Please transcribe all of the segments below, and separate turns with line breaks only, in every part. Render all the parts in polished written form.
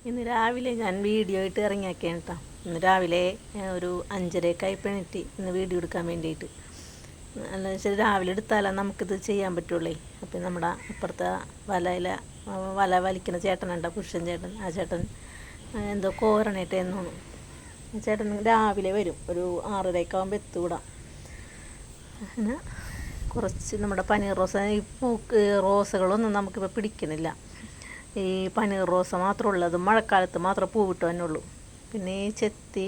ഇന്ന് രാവിലെ ഞാൻ വീഡിയോ ആയിട്ട് ഇറങ്ങിയാക്കിയാണ് കേട്ടോ. ഇന്ന് രാവിലെ ഒരു 5:30 ആയപ്പോഴേക്ക് ഇന്ന് വീഡിയോ എടുക്കാൻ വേണ്ടിയിട്ട്. എന്ന് വെച്ചാൽ രാവിലെ എടുത്താലേ നമുക്കിത് ചെയ്യാൻ പറ്റുള്ളൂ. അപ്പം നമ്മുടെ അപ്പുറത്തെ വല വലിക്കുന്ന ചേട്ടനുണ്ടോ, പുരുഷൻ ചേട്ടൻ. ആ ചേട്ടൻ എന്തോ കോരണേറ്റെന്നു. ചേട്ടൻ രാവിലെ വരും, ഒരു 6:30 ആകുമ്പോൾ എത്തുവിടാം. അങ്ങനെ കുറച്ച് നമ്മുടെ പനീർ റോസ, ഈ റോസകളൊന്നും നമുക്കിപ്പോൾ പിടിക്കണില്ല. ഈ പനീർ റോസ മാത്രമേ ഉള്ളത്, മഴക്കാലത്ത് മാത്രമേ പൂവിട്ട് തന്നെയുള്ളൂ. പിന്നെ ഈ ചെത്തി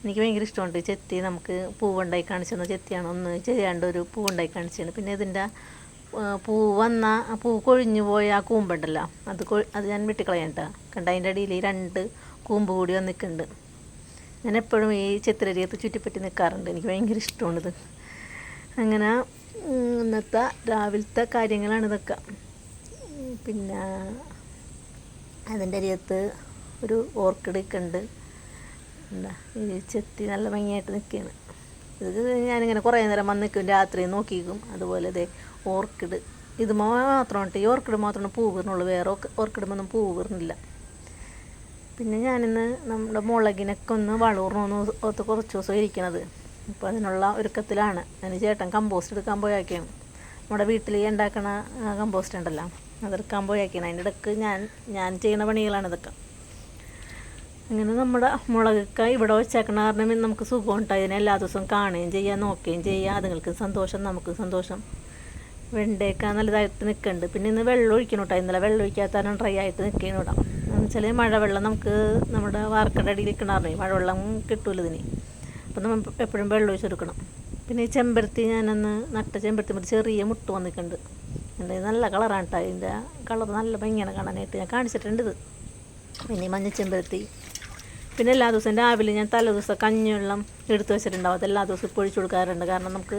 എനിക്ക് ഭയങ്കര ഇഷ്ടമുണ്ട്. ചെത്തി നമുക്ക് പൂവുണ്ടായി കാണിച്ചെന്ന ചെത്തിയാണ്, ഒന്ന് ചെയ്യാണ്ട് ഒരു പൂവുണ്ടായി കാണിച്ചാണ്. പിന്നെ ഇതിൻ്റെ പൂ കൊഴിഞ്ഞു പോയ ആ കൂമ്പുണ്ടല്ലോ, അത് ഞാൻ വെട്ടിക്കളയാൻ കേട്ടോ. കണ്ട അതിൻ്റെ അടിയിൽ 2 കൂമ്പ് കൂടി വന്നിട്ടുണ്ട്. ഞാൻ എപ്പോഴും ഈ ചെത്തിരരിയത്ത് ചുറ്റിപ്പറ്റി നിൽക്കാറുണ്ട്, എനിക്ക് ഭയങ്കര ഇഷ്ടമാണിത്. അങ്ങനെ ഇന്നത്തെ രാവിലത്തെ കാര്യങ്ങളാണ് ഇതൊക്കെ. പിന്നെ അതിൻ്റെ അരിയത്ത് ഒരു ഓർക്കിഡ് ഉണ്ട്. എന്താ ഈ ചെത്തി നല്ല ഭംഗിയായിട്ട് നിൽക്കുകയാണ്. ഇത് ഞാനിങ്ങനെ കുറേ നേരം വന്ന് നിൽക്കും, രാത്രി നോക്കിക്കും. അതുപോലെ ഇതേ ഓർക്കിഡ്, ഇത് മാത്രമാണ്, ഈ ഓർക്കിഡ് മാത്രമാണ് പൂ വീറുന്നുള്ളൂ, വേറെ ഓർക്കിഡുമൊന്നും പൂ വീറുന്നില്ല. പിന്നെ ഞാനിന്ന് നമ്മുടെ മുളകിനൊക്കെ ഒന്ന് വളർന്നു കുറച്ച് ദിവസം ഇരിക്കണത്. അപ്പോൾ അതിനുള്ള ഒരുക്കത്തിലാണ്. അതിന് ചേട്ടൻ കമ്പോസ്റ്റ് എടുക്കാൻ പോയാക്കിയാണ്. നമ്മുടെ വീട്ടിൽ ഉണ്ടാക്കണ കമ്പോസ്റ്റ് ഉണ്ടല്ലോ, അതെടുക്കാൻ പോയാക്കിയാണ്. അതിൻ്റെ ഇടയ്ക്ക് ഞാൻ ചെയ്യുന്ന പണികളാണ് ഇതൊക്കെ. അങ്ങനെ നമ്മുടെ മുളകൊക്കെ ഇവിടെ വെച്ചേക്കണ കാരണം നമുക്ക് സുഖം ഉണ്ടായി. അതിനെ എല്ലാ ദിവസവും കാണുകയും ചെയ്യാം, നോക്കുകയും ചെയ്യാം. അതുങ്ങൾക്ക് സന്തോഷം, നമുക്ക് സന്തോഷം. വെണ്ടയൊക്കെ നല്ലതായിട്ട് നിൽക്കുന്നുണ്ട്. പിന്നെ ഇന്ന് വെള്ളം ഒഴിക്കണം കേട്ടോ. ഇന്നലെ വെള്ളം ഒഴിക്കാത്തതാണ് ഡ്രൈ ആയിട്ട് നിൽക്കുകയാണ് ഇവിടെ. എന്ന് വെച്ചാൽ മഴവെള്ളം നമുക്ക് നമ്മുടെ വാർക്കയുടെ അടിയിൽ നിൽക്കണമായിരുന്നേ, മഴവെള്ളം കിട്ടുമല്ലോ ഇതിന്. അപ്പം നമ്മൾ എപ്പോഴും വെള്ളം ഒഴിച്ചെടുക്കണം. പിന്നെ ഈ ചെമ്പരത്തി, ഞാനന്ന് നട്ട ചെമ്പരത്തി മതി ചെറിയ മുട്ട് വന്നിട്ടുണ്ട്. നല്ല കളറാണ് കേട്ടോ. അതിൻ്റെ കളർ നല്ല ഭംഗിയാണ് കാണാനായിട്ട്. ഞാൻ കാണിച്ചിട്ടുണ്ട് ഇത്. പിന്നെ മഞ്ഞ ചെമ്പരത്തി. പിന്നെ എല്ലാ ദിവസവും രാവിലെ ഞാൻ തലേദിവസം കഞ്ഞിവെള്ളം എടുത്ത് വെച്ചിട്ടുണ്ടാവും. അത് എല്ലാ ദിവസവും പൊഴിച്ചു കൊടുക്കാറുണ്ട്. കാരണം നമുക്ക്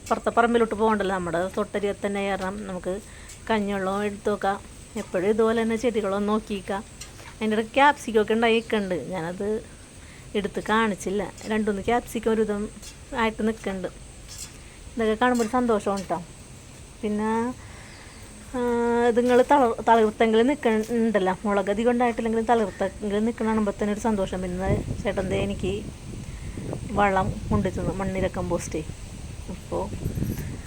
പുറത്തെ പറമ്പിലോട്ട് പോകണ്ടല്ലോ, നമ്മുടെ തൊട്ടരിയത്ത് തന്നെ കാരണം നമുക്ക് കഞ്ഞിവെള്ളം എടുത്ത് വെക്കാം. എപ്പോഴും ഇതുപോലെ തന്നെ ചെടികളൊന്നും നോക്കിക്കാം. അതിൻ്റെ ഇടയ്ക്ക് ക്യാപ്സിക്കൊക്കെ ഉണ്ടായിക്കുന്നുണ്ട്, ഞാനത് എടുത്ത് കാണിച്ചില്ല. 2-3 ക്യാപ്സിക്കം ഒരു വിധം ആയിട്ട് നിൽക്കുന്നുണ്ട്. ഇതൊക്കെ കാണുമ്പോൾ ഒരു സന്തോഷമാണ് കേട്ടോ. പിന്നെ നിങ്ങൾ തളിർത്തെങ്കിലും നിൽക്കുന്നുണ്ടല്ലോ, മുളക് അധികം ഉണ്ടായിട്ടില്ലെങ്കിലും തളിർത്തെങ്കിലും നിൽക്കണം കാണുമ്പോൾ തന്നെ ഒരു സന്തോഷം. പിന്നെ ചേട്ടൻ്റെ എനിക്ക് വളം കൊണ്ടുവന്നു, മണ്ണിര കമ്പോസ്റ്റ്. അപ്പോൾ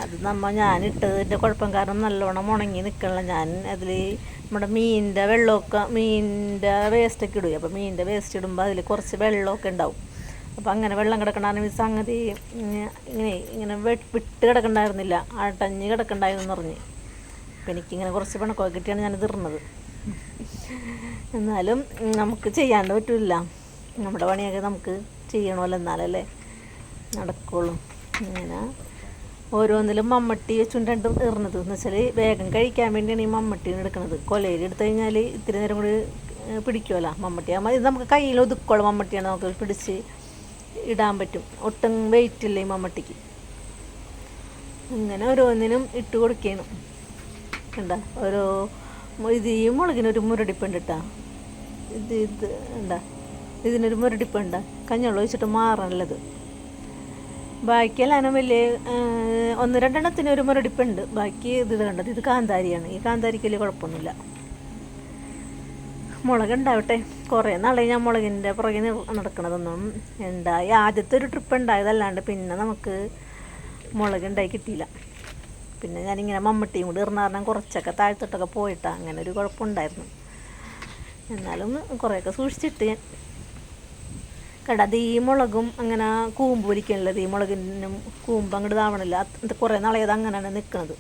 അത് ഞാനിട്ടതിൻ്റെ കുഴപ്പം കാരണം നല്ലോണം ഉണങ്ങി നിൽക്കണില്ല. ഞാൻ അതിൽ നമ്മുടെ മീനിൻ്റെ വേസ്റ്റൊക്കെ ഇടും. അപ്പോൾ മീനിൻ്റെ വേസ്റ്റ് ഇടുമ്പോൾ അതിൽ കുറച്ച് വെള്ളമൊക്കെ ഉണ്ടാവും. അപ്പോൾ അങ്ങനെ വെള്ളം കിടക്കണ്ടായിരുന്നു. ഈ സംഗതി ഇങ്ങനെ വിട്ട് കിടക്കണ്ടായിരുന്നില്ല, അടഞ്ഞ് കിടക്കണ്ടായിരുന്നു പറഞ്ഞ്. അപ്പോൾ എനിക്കിങ്ങനെ കുറച്ച് പണക്കമൊക്കെ കിട്ടിയാണ് ഞാനിത് ഇടുന്നത്. എന്നാലും നമുക്ക് ചെയ്യാണ്ട് പറ്റില്ല, നമ്മുടെ പണിയൊക്കെ നമുക്ക് ചെയ്യണമല്ലോ, എന്നാലല്ലേ നടക്കുള്ളൂ. ഇങ്ങനെ ഓരോന്നിലും മമ്മട്ടി വെച്ചുകൊണ്ടാണ് ഇടുന്നത്. എന്ന് വെച്ചാൽ വേഗം കഴിക്കാൻ വേണ്ടിയാണ് ഈ മമ്മട്ടീനെ എടുക്കുന്നത്. കൊലയിൽ എടുത്തു കഴിഞ്ഞാൽ ഇത്തിരി നേരം കൂടി പിടിക്കുമല്ലോ മമ്മട്ടി. ആകുമ്പോൾ ഇത് നമുക്ക് കയ്യിൽ ഒതുക്കോളം മമ്മട്ടിയാണ്, നമുക്ക് പിടിച്ച് ഇടാൻ പറ്റും. ഒട്ടും വെയിറ്റ് ഇല്ല ഈ മമ്മട്ടിക്ക്. ഇങ്ങനെ ഓരോന്നിനും ഇട്ട് കൊടുക്കണം. എന്താ ഈ മുളകിനൊരു മുരടിപ്പുണ്ട് കേട്ടോ. ഇത് എന്താ ഇതിനൊരു മുരടിപ്പുണ്ട്, കഞ്ഞിവെള്ളം ഒഴിച്ചിട്ട് മാറണല്ലത്. ബാക്കിയെല്ലാം വലിയ 1-2 എണ്ണത്തിന് ഒരു മുരടിപ്പുണ്ട്. ബാക്കി ഇത് കണ്ടത്, ഇത് കാന്താരിയാണ്. ഈ കാന്താരിക്ക് വലിയ കുഴപ്പമൊന്നുമില്ല. മുളകുണ്ടാവട്ടെ. കുറേ നാളെ ഞാൻ മുളകിൻ്റെ പുറകെ നടക്കണതൊന്നും ഉണ്ടായി. ആദ്യത്തെ ഒരു ട്രിപ്പ് ഉണ്ടായതല്ലാണ്ട് പിന്നെ നമുക്ക് മുളകുണ്ടായി കിട്ടിയില്ല. പിന്നെ ഞാനിങ്ങനെ മമ്മട്ടിയും കൂടി ഇടുന്ന കാരണം കുറച്ചൊക്കെ താഴ്ത്തിട്ടൊക്കെ പോയിട്ടാണ്, അങ്ങനെ ഒരു കുഴപ്പമുണ്ടായിരുന്നു. എന്നാലും കുറേയൊക്കെ സൂക്ഷിച്ചിട്ട് ഞാൻ അത് ഈ മുളകും അങ്ങനെ കൂമ്പ് വലിക്കണുള്ളത്. ഈ മുളകിനും കൂമ്പ് അങ്ങോട്ട് ഇതാവണില്ല. കുറേ നാളേത് അങ്ങനെയാണ് നിൽക്കുന്നത്.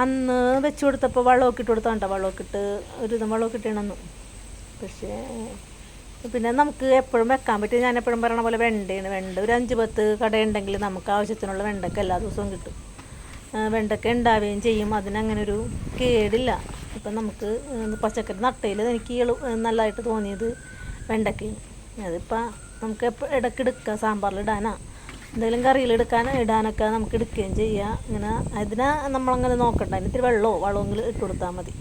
അന്ന് വെച്ച് കൊടുത്തപ്പോൾ വെള്ളമൊക്കെ ഇട്ട് കൊടുത്താൽ കേട്ടോ, വെള്ളമൊക്കെ ഇട്ട് ഒരു വിധം വെള്ളമൊക്കെ ഇട്ടണമെന്നു. പക്ഷേ പിന്നെ നമുക്ക് എപ്പോഴും വെക്കാൻ പറ്റും. ഞാൻ എപ്പോഴും പറയണ പോലെ വെണ്ട ഒരു 5-10 കടയുണ്ടെങ്കിൽ നമുക്ക് ആവശ്യത്തിനുള്ള വെണ്ടയ്ക്ക എല്ലാ ദിവസവും കിട്ടും. വെണ്ടയ്ക്ക ഉണ്ടാവുകയും ചെയ്യും, അതിനങ്ങനെ ഒരു കേടില്ല. ഇപ്പം നമുക്ക് പച്ചക്കറി നട്ടയിൽ എനിക്ക് നല്ലതായിട്ട് തോന്നിയത് വെണ്ടയ്ക്കയാണ്. അതിപ്പോൾ നമുക്ക് ഇടയ്ക്ക് എടുക്കുക, സാമ്പാറിൽ ഇടാനാ എന്തെങ്കിലും കറിയിൽ ഇടാനൊക്കെ നമുക്ക് എടുക്കുകയും ചെയ്യാം. ഇങ്ങനെ അതിനെ നമ്മളങ്ങനെ നോക്കണ്ട, അതിന് ഇത്തിരി വളമെങ്കിലും ഇട്ട് കൊടുത്താൽ മതി.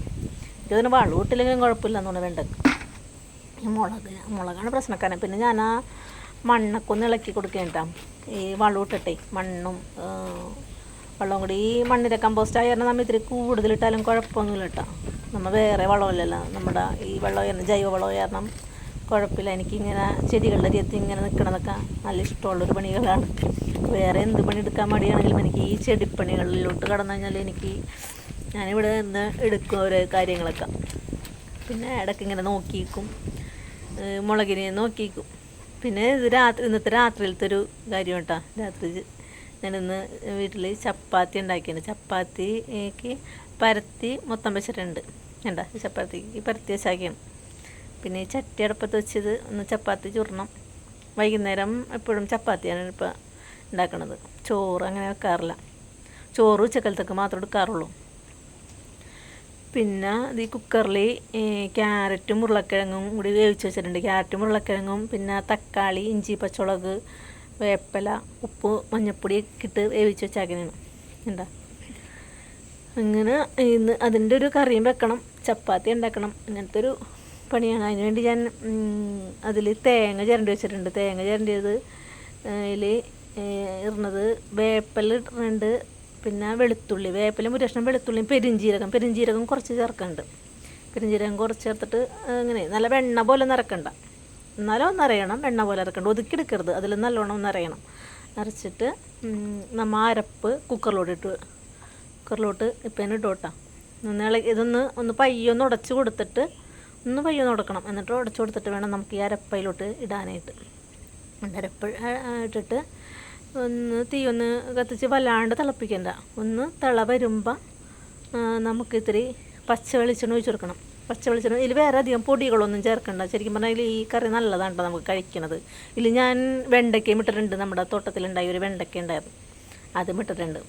ഇതിന് വളം ഇട്ടില്ലെങ്കിലും കുഴപ്പമില്ല എന്ന് വെണ്ടയ്ക്ക്. മുളകാണ് പ്രശ്നക്കാരൻ. പിന്നെ ഞാൻ ആ മണ്ണൊക്കെ ഒന്ന് ഇളക്കി കൊടുക്കേണ്ട, ഈ വളം ഇട്ടിട്ടേ മണ്ണും വെള്ളവും കൂടി. ഈ മണ്ണിര കമ്പോസ്റ്റ് ആയ കാരണം നമ്മൾ ഇത്തിരി കൂടുതലിട്ടാലും കുഴപ്പമൊന്നുമില്ല കേട്ടോ. നമ്മൾ വേറെ വളമില്ലല്ലോ, നമ്മുടെ ഈ വെള്ളം ജൈവ വളം കാരണം കുഴപ്പമില്ല. എനിക്കിങ്ങനെ ചെടികളുടെ രീതിയിൽ ഇങ്ങനെ നിൽക്കണതൊക്കെ നല്ല ഇഷ്ടമുള്ളൊരു പണികളാണ്. വേറെ എന്ത് പണി എടുക്കാൻ മടിയാണെങ്കിലും എനിക്ക് ഈ ചെടിപ്പണികളിലോട്ട് കടന്നു കഴിഞ്ഞാൽ ഞാനിവിടെ നിന്ന് എടുക്കും ഓരോ കാര്യങ്ങളൊക്കെ. പിന്നെ ഇടയ്ക്ക് ഇങ്ങനെ നോക്കിയിരിക്കും, മുളകിനെ നോക്കിയിരിക്കും. പിന്നെ ഇത് ഇന്നത്തെ രാത്രിയിലത്തെ ഒരു കാര്യം കേട്ടോ. രാത്രി ഞാനിന്ന് വീട്ടിൽ ചപ്പാത്തി ഉണ്ടാക്കിയിട്ടുണ്ട്. ചപ്പാത്തിക്ക് പരത്തി മൊത്തം വെച്ചിട്ടുണ്ട്. വേണ്ട ചപ്പാത്തിക്ക് പരത്തി വെച്ചാക്കിയാണ്. പിന്നെ ഈ ചട്ടി അടുപ്പത്ത് വെച്ചത് ഒന്ന് ചപ്പാത്തി ചുടണം. വൈകുന്നേരം എപ്പോഴും ചപ്പാത്തിയാണ് ഇപ്പോൾ ഉണ്ടാക്കണത്. ചോറ് അങ്ങനെ വെക്കാറില്ല. ചോറ് ഉച്ചക്കാലത്തൊക്കെ മാത്രമേ എടുക്കാറുള്ളൂ. പിന്നെ ഈ കുക്കറിൽ ക്യാരറ്റും ഉരുളക്കിഴങ്ങും കൂടി വേവിച്ച് വെച്ചിട്ടുണ്ട്. ക്യാരറ്റും ഉരുളക്കിഴങ്ങും പിന്നെ തക്കാളി, ഇഞ്ചി, പച്ചമുളക്, വേപ്പില, ഉപ്പ്, മഞ്ഞൾപ്പൊടി ഇട്ട് വേവിച്ച് വെച്ചാക്കിനാണ്. എന്താ അങ്ങനെ ഇന്ന് അതിൻ്റെ ഒരു കറിയും വെക്കണം, ചപ്പാത്തി ഉണ്ടാക്കണം. അങ്ങനത്തെ ഒരു പണിയാണ്. അതിനുവേണ്ടി ഞാൻ അതിൽ തേങ്ങ ചിരണ്ടി വെച്ചിട്ടുണ്ട്. തേങ്ങ ചിരണ്ടിയത് അതിൽ ഇടുന്നത് വേപ്പില ഇടുന്നുണ്ട്, പിന്നെ വെളുത്തുള്ളി, വേപ്പിലും ഒരു കഷ്ണം വെളുത്തുള്ളിയും പെരിഞ്ജീരകം കുറച്ച് ചേർക്കുന്നുണ്ട്. പെരിഞ്ജീരകം കുറച്ച് ചേർത്തിട്ട് അങ്ങനെ നല്ല വെണ്ണ പോലെ നിറക്കണ്ട, എന്നാലും ഒന്നറിയണം, വെണ്ണ പോലെ ഇറക്കണ്ട, ഒതുക്കിയെടുക്കരുത്. അതിൽ നല്ലോണം ഒന്നറിയണം. അരച്ചിട്ട് നമ്മൾ അരപ്പ് കുക്കറിലോട്ട് ഇപ്പം ഇട്ടോട്ടാ. ഇതൊന്ന് പയ്യൊന്ന് ഉടച്ച് കൊടുത്തിട്ട് പയ്യൊന്ന് ഉടക്കണം. എന്നിട്ട് ഉടച്ച് കൊടുത്തിട്ട് വേണം നമുക്ക് ഈ അരപ്പയിലോട്ട് ഇടാനായിട്ട്. അരപ്പ് ഇട്ടിട്ട് തീയൊന്ന് കത്തിച്ച് വല്ലാണ്ട് തിളപ്പിക്കണ്ട. ഒന്ന് തിള വരുമ്പോൾ നമുക്ക് ഇത്തിരി പച്ച വെളിച്ചെണ്ണ ഒഴിച്ച് കൊടുക്കണം. പച്ച വെളിച്ചെണ്ണ ഇതിൽ വേറെ അധികം പൊടികളൊന്നും ചേർക്കണ്ട. ശരിക്കും പറഞ്ഞാൽ ഈ കറി നല്ലതാണ് കേട്ടോ നമുക്ക് കഴിക്കണത്. ഇതിൽ ഞാൻ വെണ്ടയ്ക്കയും ഇട്ടിട്ടുണ്ട്. നമ്മുടെ തോട്ടത്തിലുണ്ടായ ഒരു വെണ്ടയ്ക്ക ഉണ്ടായിരുന്നു, അതും ഇട്ടിട്ടുണ്ട്.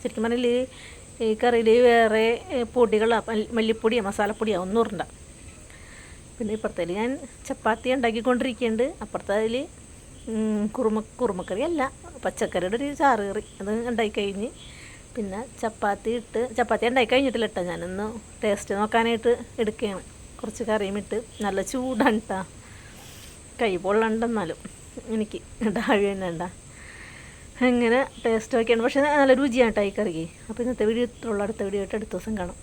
ശരിക്കും പറഞ്ഞാൽ ഈ കറിയിൽ വേറെ പൊടികളോ മല്ലിപ്പൊടിയോ മസാലപ്പൊടിയോ ഒന്നും ഇടണ്ട. പിന്നെ ഇപ്പുറത്തേൽ ഞാൻ ചപ്പാത്തി ഉണ്ടാക്കിക്കൊണ്ടിരിക്കുന്നുണ്ട്. അപ്പുറത്തേൽ കുറുമക്കറി അല്ല, പച്ചക്കറിയുടെ ഒരു ചാറ് കറി അത് ഉണ്ടാക്കി കഴിഞ്ഞ് പിന്നെ ചപ്പാത്തി ഉണ്ടാക്കി കഴിഞ്ഞിട്ടില്ല കേട്ടോ. ഞാനൊന്ന് ടേസ്റ്റ് നോക്കാനായിട്ട് എടുക്കുകയാണ്. കുറച്ച് കറിയും ഇട്ട് നല്ല ചൂടാണ് കേട്ടോ, കൈ പൊള്ളണ്ടെന്നാലും എനിക്ക് ഡാഴി തന്നെ ഉണ്ടാ. അങ്ങനെ ടേസ്റ്റ് നോക്കിയാണ്. പക്ഷേ നല്ല രുചിയാണ് കേട്ടോ ഈ കറിക്ക്. അപ്പോൾ ഇന്നത്തെ വീഡിയോ ഇത്രയുള്ള, അടുത്ത വീഡിയോ ആയിട്ട് അടുത്ത ദിവസം കാണാം.